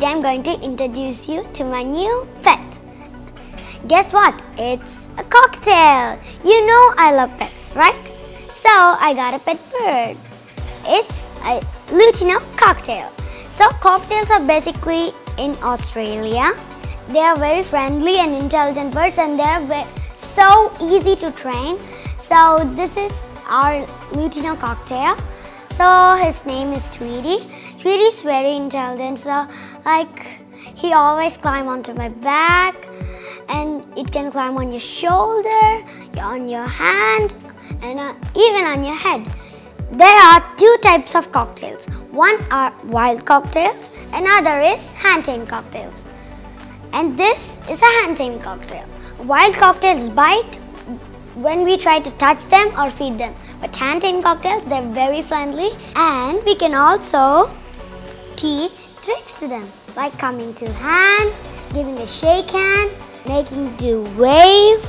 today I'm going to introduce you to my new pet. Guess what? It's a cocktail. You know I love pets, right? So I got a pet bird. It's a Lutino cocktail. So cocktails are basically in Australia. They are very friendly and intelligent birds, and they are so easy to train. So this is our Lutino cocktail. So his name is Tweety. Tweety is very intelligent. So he always climbs onto my back, and it can climb on your shoulder, on your hand, and even on your head. There are two types of cocktails. One are wild cocktails, another is hand-tamed cocktails. And this is a hand-tamed cocktail. Wild cocktails bite when we try to touch them or feed them. But hand-tamed cocktails, they're very friendly, and we can also teach tricks to them, like coming to hands, giving a shake hand, making do wave,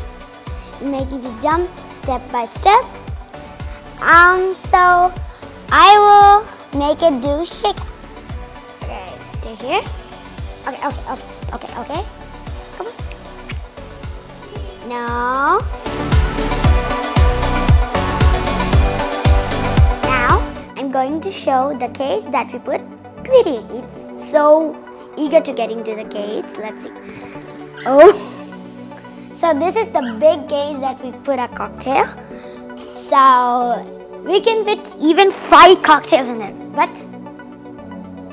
making to jump step by step. So I will make it do shake. Okay, stay here. Okay. Come on. Now I'm going to show the cage that we put Tweety. It's so eager to get into the cage. Let's see. Oh! So this is the big cage that we put a cocktail. So we can fit even 5 cocktails in it, but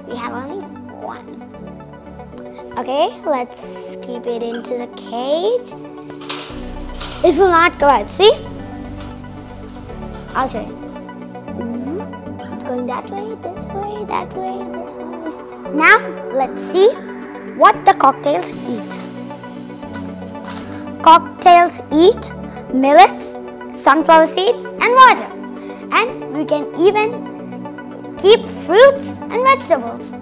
we have only 1. Okay, let's keep it into the cage. It will not go out, see? I'll show you. It's going that way, this way, that way, this way. Now, let's see what the cocktails eat. Cocktails eat millets, sunflower seeds, and water. And we can even keep fruits and vegetables.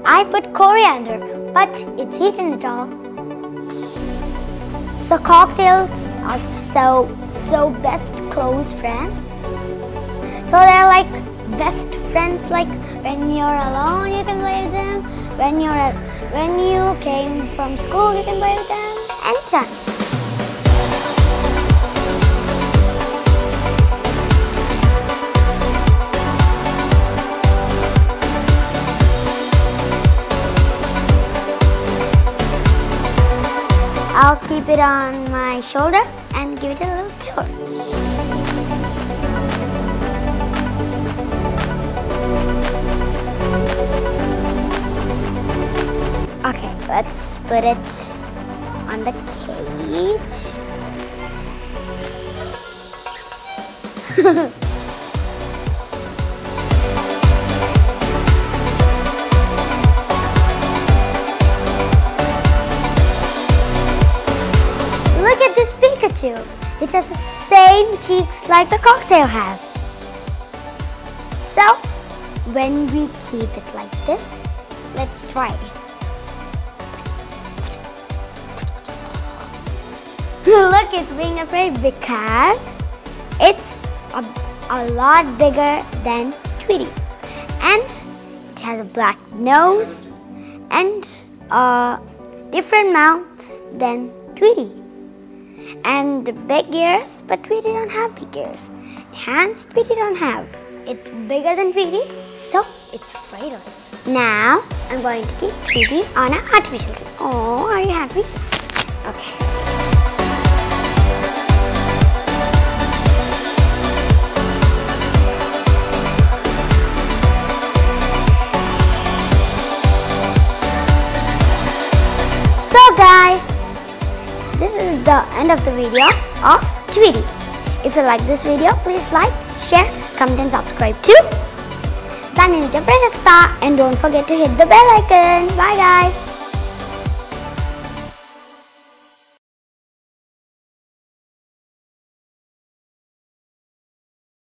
I put coriander, but it's eaten it all. So cocktails are so best close friends. So they're like best friends. Like when you're alone, you can play with them. When you came from school, you can play with them. Anytime. I'll keep it on my shoulder and give it a little tour. Okay, let's put it on the cage. Look at this Pikachu. It has the same cheeks like the cocktail has. So, when we keep it like this, let's try it. Look, it's being afraid because it's a lot bigger than Tweety. And it has a black nose and a different mouth than Tweety. And big ears, but Tweety don't have big ears. Hands, Tweety don't have. It's bigger than Tweety, so it's afraid of it. Now, I'm going to keep Tweety on an artificial tree. Oh, are you happy? Okay. So guys, this is the end of the video of Tweety. If you like this video, please like, share, comment and subscribe to Dhanya, and don't forget to hit the bell icon. Bye guys.